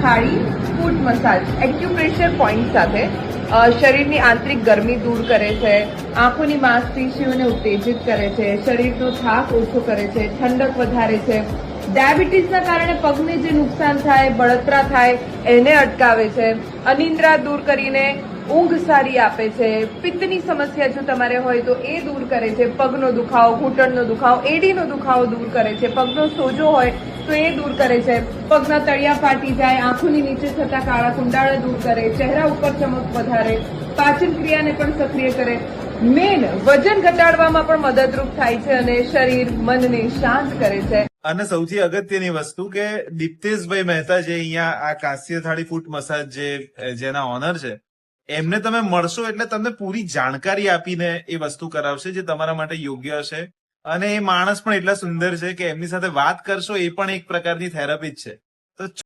થાળી ફૂટ massage acupressure point સાથે શરીરની આંતરિક ગરમી દૂર કરે છે, આંખોની માંસપેશીઓને ઉત્તેજિત કરે છે, શરીરનો થાક ઓછો કરે છે, ઠંડક વધારે છે, ડાયાબિટીસના કારણે પગને જે નુકસાન થાય, બળતરા થાય એને અટકાવે છે, અનિદ્રા દૂર કરીને ઊંઘ સારી આપે છે, પિત્તની સમસ્યા જો તમારે હોય તો એ દૂર કરે છે, પગનો દુખાવો, ઘૂંટણનો દુખાવો, એડીનો દુખાવો દૂર કરે છે, પગનો સોજો હોય તો એ દૂર કરે છે, પગના તળિયા ફાટી જાય, આંખોની નીચે થતા કાળા કુંડાળા દૂર કરે, ચહેરા ઉપર ચમક વધારે, પાચન ક્રિયાને પણ સક્રિય કરે, મેન વજન ઘટાડવામાં પણ મદદરૂપ થાય છે અને શરીર મનને શાંત કરે છે. અને સૌથી અગત્યની વસ્તુ કે દીપ્તેશભાઈ મહેતા જે અહીંયા આ કાંસ્ય થાળી ફૂટ મસાજ જેના ઓનર છે એમને તમે મળશો એટલે તમને પૂરી જાણકારી આપીને એ વસ્તુ કરાવશે જે તમારા માટે યોગ્ય હશે. અને એ માણસ પણ એટલા સુંદર છે કે એમની સાથે વાત કરશો એ પણ એક પ્રકારની થેરાપી જ છે. તો